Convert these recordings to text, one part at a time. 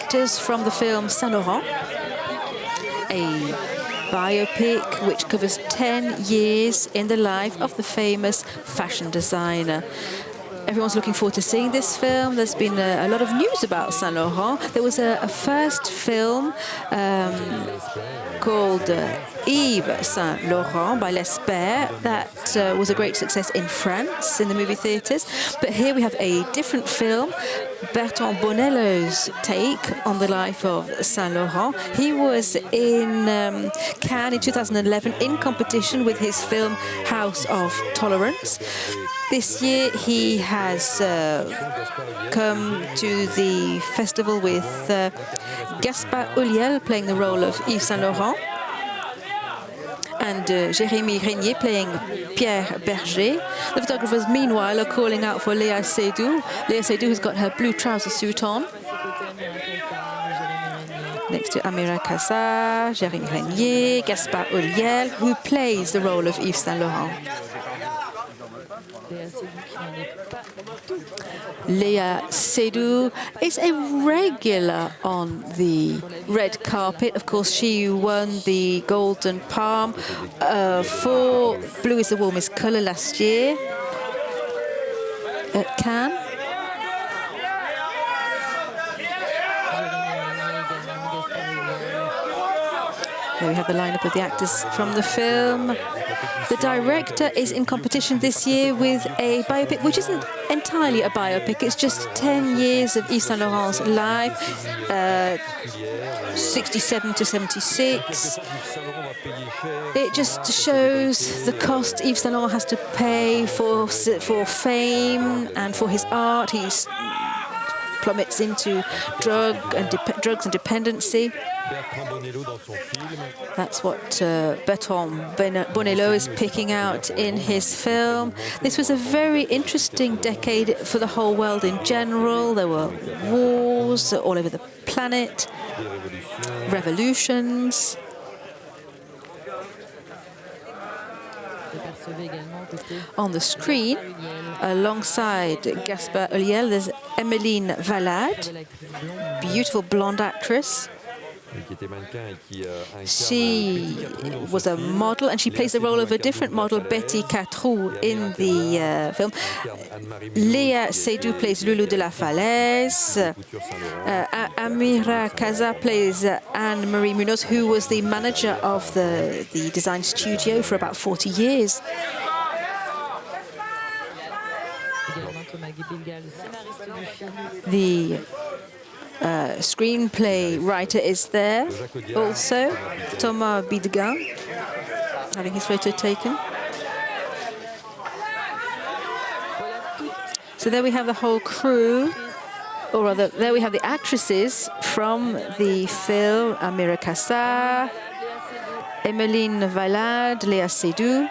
actors from the film Saint Laurent, a biopic which covers 10 years in the life of the famous fashion designer. Everyone's looking forward to seeing this film. There's been a lot of news about Saint Laurent. There was a first film called Yves Saint Laurent by L'Espère that was a great success in France in the movie theatres. But here we have a different film, Bertrand Bonello's take on the life of Saint Laurent. He was in Cannes in 2011 in competition with his film House of Tolerance. This year he has come to the festival with Gaspard Ulliel playing the role of Yves Saint Laurent and Jérémie Rénier playing Pierre Berger. The photographers meanwhile are calling out for Léa Seydoux. Léa Seydoux has got her blue trouser suit on. Next to Amira, Casar, Jérémie Rénier, Gaspard Ulliel, who plays the role of Yves Saint Laurent. Léa Seydoux is a regular on the red carpet. Of course, she won the Golden Palm for Blue is the Warmest Colour last year at Cannes. There we have the lineup of the actors from the film. The director is in competition this year with a biopic, which isn't entirely a biopic. It's just 10 years of Yves Saint Laurent's life, 67 to 76. It just shows the cost Yves Saint Laurent has to pay for fame and for his art. He plummets into drugs and dependency. That's what Bertrand Bonello is picking out in his film. This was a very interesting decade for the whole world in general. There were wars all over the planet, revolutions. On the screen, alongside Gaspard Ulliel, there's Emmeline Valade, beautiful blonde actress. She was a model, and she plays the role of a different model, Betty Catrou, in the film. Léa Seydoux plays Loulou de la Falaise. Amira Casar plays Anne-Marie Munoz, who was the manager of the design studio for about 40 years. The screenplay writer is there also, Thomas Bidgan, having his photo taken. So there we have the whole crew, or rather, there we have the actresses from the film: Amira Casar, Emmeline Valade, Léa Seydoux.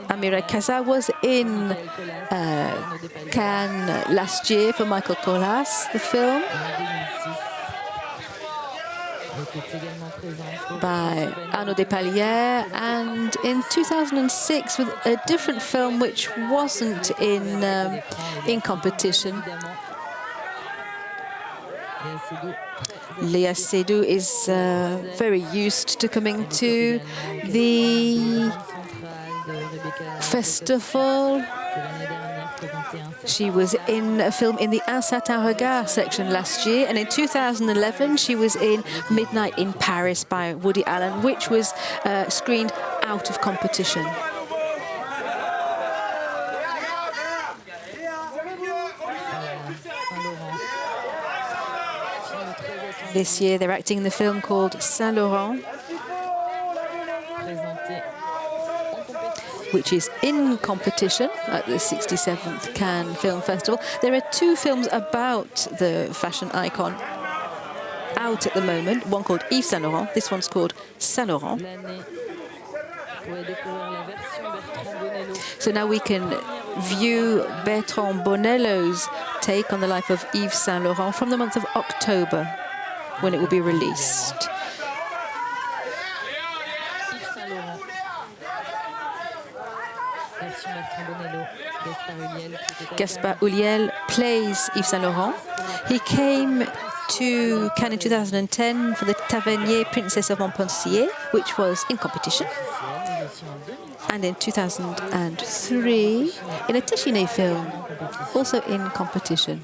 Amira Casar was in Cannes last year for Michael Collas, the film, by Arnaud Despalières, and in 2006 with a different film which wasn't in competition. Léa Seydoux is very used to coming to the festival. She was in a film in the Un Certain Regard section last year, and in 2011 she was in Midnight in Paris by Woody Allen, which was screened out of competition. This year they're acting in the film called Saint Laurent, which is in competition at the 67th Cannes Film Festival. There are two films about the fashion icon out at the moment, one called Yves Saint Laurent, this one's called Saint Laurent. So now we can view Bertrand Bonello's take on the life of Yves Saint Laurent from the month of October, when it will be released. Gaspard Ulliel plays Yves Saint Laurent. He came to Cannes in 2010 for the Tavernier Princess of Montpensier, which was in competition. And in 2003 in a Téchiné film, also in competition.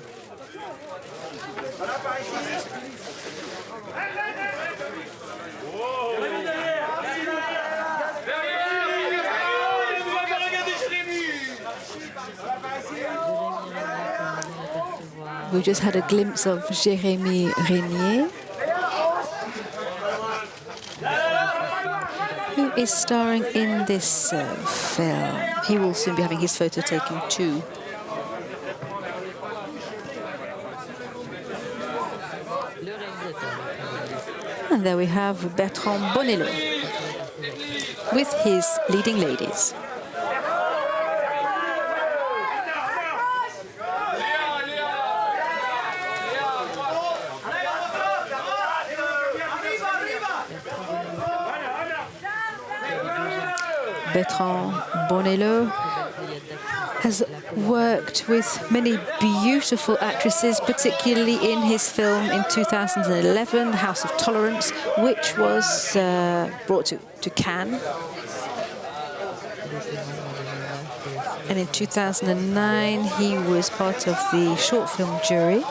We just had a glimpse of Jérémie Rénier, who is starring in this film. He will soon be having his photo taken too. And there we have Bertrand Bonello with his leading ladies. Bertrand Bonello has worked with many beautiful actresses, particularly in his film in 2011, House of Tolerance, which was brought to Cannes. And in 2009, he was part of the short film jury.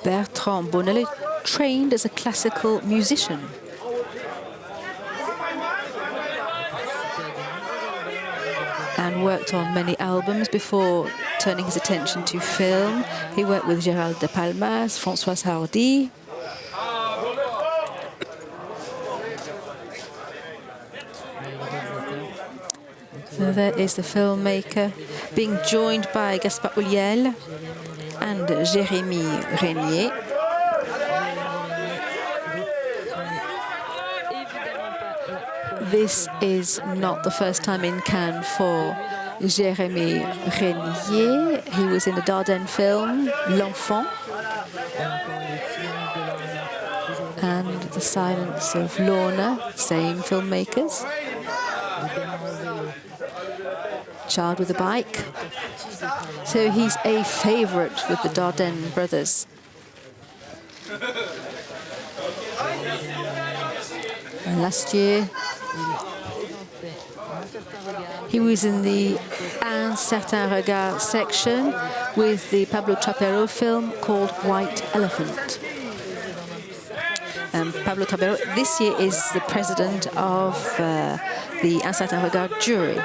Bertrand Bonello trained as a classical musician. And worked on many albums before turning his attention to film. He worked with Gérald de Palmas, Françoise Hardy. So there is the filmmaker being joined by Gaspard Ulliel and Jérémie Rénier. This is not the first time in Cannes for Jérémie Rénier. He was in the Dardenne film, L'Enfant, and The Silence of Lorna, same filmmakers. Child with a Bike. So he's a favorite with the Dardenne brothers. And last year, he was in the Un Certain Regard section with the Pablo Trapero film called White Elephant. Pablo Trapero this year is the president of the Un Certain Regard jury.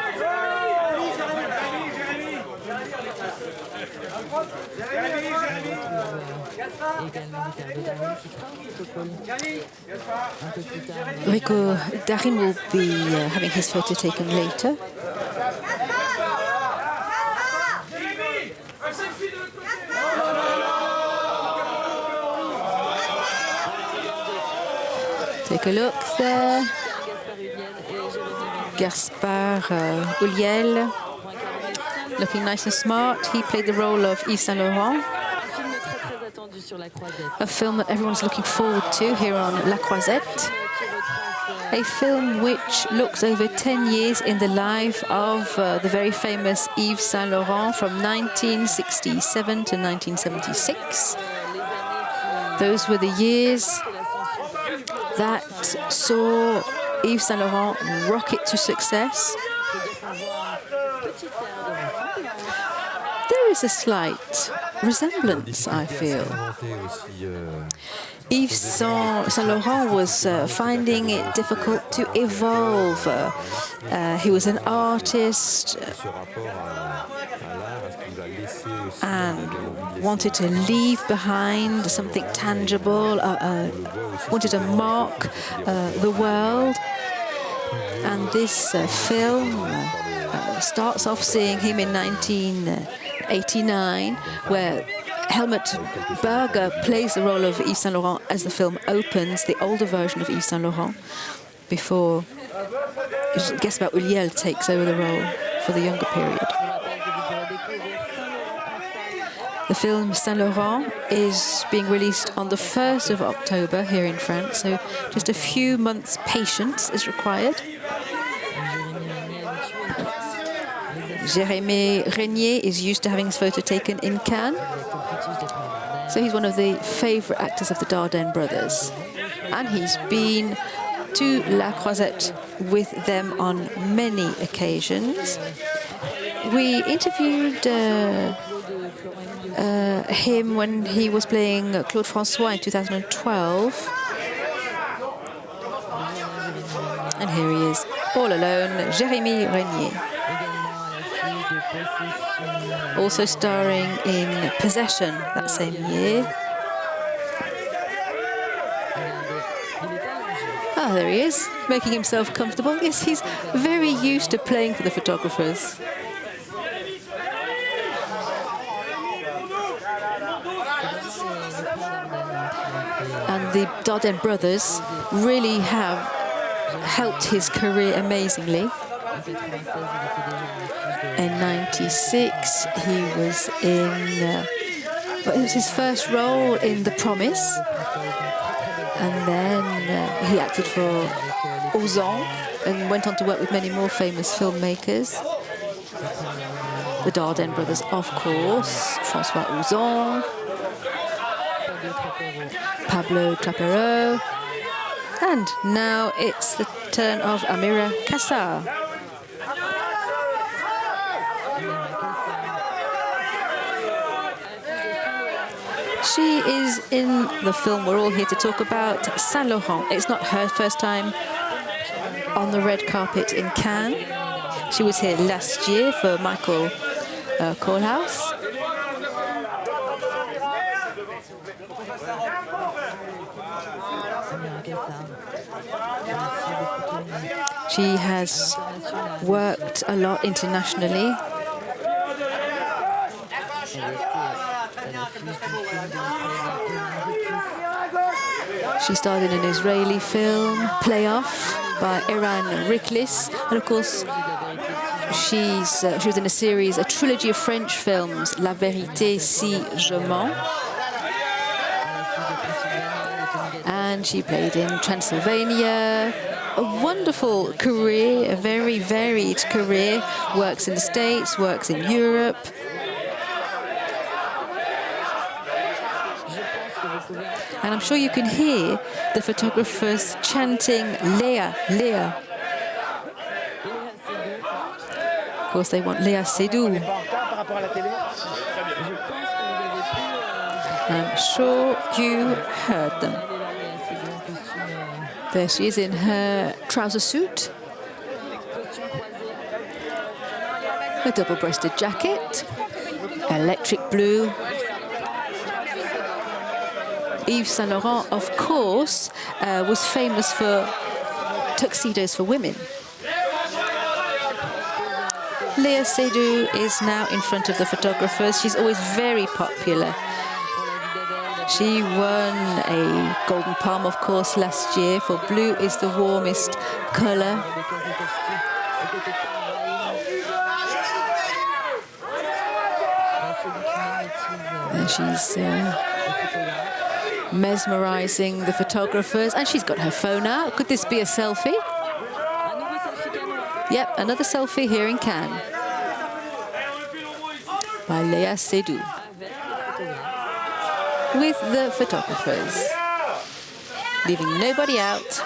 Rico Darin will be having his photo taken later. Take a look there. Gaspard Ulliel, looking nice and smart. He played the role of Yves Saint Laurent. A film that everyone's looking forward to here on La Croisette. A film which looks over 10 years in the life of the very famous Yves Saint Laurent from 1967 to 1976. Those were the years that saw Yves Saint Laurent rocket to success. There is a slight resemblance, I feel. Yves Saint Laurent was finding it difficult to evolve. He was an artist and wanted to leave behind something tangible, wanted to mark the world. And this film starts off seeing him in 1989, where Helmut Berger plays the role of Yves Saint Laurent as the film opens, the older version of Yves Saint Laurent, before Gaspard Ulliel takes over the role for the younger period. The film Saint Laurent is being released on the 1st of October here in France, so just a few months' patience is required. Jérémie Rénier is used to having his photo taken in Cannes, so he's one of the favourite actors of the Dardenne brothers. And he's been to La Croisette with them on many occasions. We interviewed him when he was playing Claude François in 2012. And here he is, all alone, Jérémie Rénier. Also starring in Possession that same year. Ah, there he is, making himself comfortable. Yes, he's very used to playing for the photographers. And the Dardenne brothers really have helped his career amazingly. In '96, he was in, it was his first role in The Promise. And then he acted for Ozon and went on to work with many more famous filmmakers. The Dardenne brothers, of course, François Ozon, Pablo Trapero, and now it's the turn of Amira Casar. She is in the film we're all here to talk about, Saint Laurent. It's not her first time on the red carpet in Cannes. She was here last year for Michael Kohlhaas. She has worked a lot internationally. She starred in an Israeli film, Playoff, by Eran Riklis. And of course, she was in a series, a trilogy of French films, La Vérité si je mens. And she played in Transylvania. A wonderful career, a very varied career. Works in the States, works in Europe. And I'm sure you can hear the photographers chanting, Léa, Léa. Of course, they want Léa Seydoux. I'm sure you heard them. There she is in her trouser suit. A double-breasted jacket, electric blue. Yves Saint Laurent, of course, was famous for tuxedos for women. Léa Seydoux is now in front of the photographers. She's always very popular. She won a Golden Palm, of course, last year for Blue is the Warmest Colour. And she's mesmerizing the photographers, and she's got her phone out. Could this be a selfie? Yep, another selfie here in Cannes by Léa Seydoux with the photographers, leaving nobody out.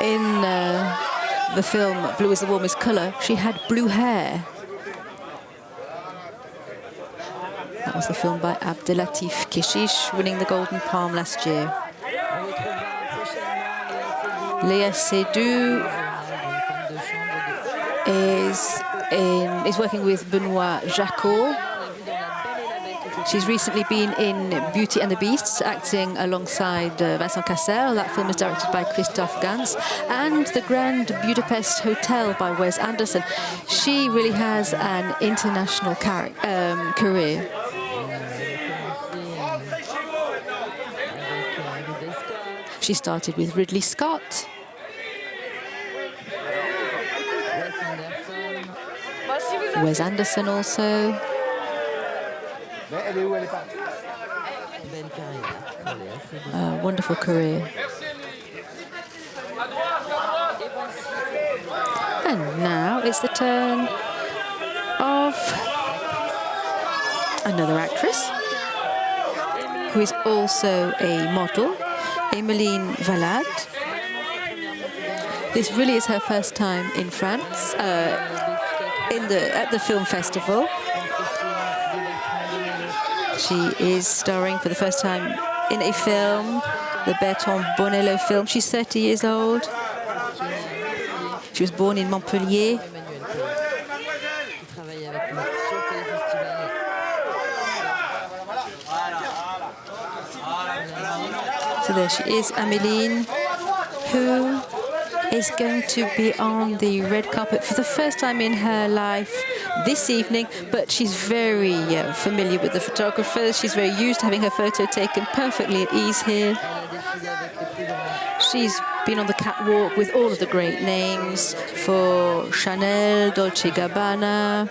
In the film Blue is the Warmest Colour, she had blue hair. That was the film by Abdelatif Keshish, winning the Golden Palm last year. Léa Seydoux is working with Benoît Jacquot. She's recently been in Beauty and the Beast, acting alongside Vincent Cassel. That film is directed by Christophe Gans. And The Grand Budapest Hotel by Wes Anderson. She really has an international career. She started with Ridley Scott. Wes Anderson also. A wonderful career. And now it's the turn of another actress who is also a model, Emmeline Valade. This really is her first time in France, at the film festival. She is starring for the first time in a film, the Bertrand Bonello film. She's 30 years old. She was born in Montpellier. So there she is, Améline, who is going to be on the red carpet for the first time in her life this evening, but she's very familiar with the photographers. She's very used to having her photo taken perfectly at ease here. She's been on the catwalk with all of the great names for Chanel, Dolce & Gabbana,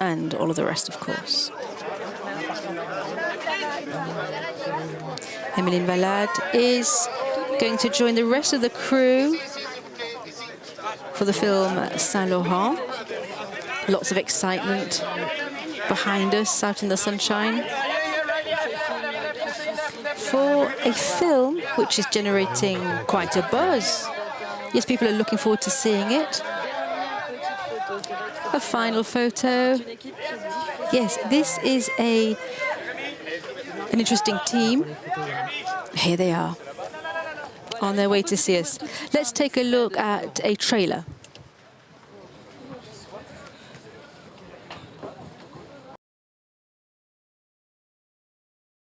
and all of the rest, of course. Emmeline Valade is going to join the rest of the crew for the film Saint Laurent. Lots of excitement behind us out in the sunshine. For a film which is generating quite a buzz. Yes, people are looking forward to seeing it. A final photo. Yes, this is an interesting team. Here they are, on their way to see us. Let's take a look at a trailer.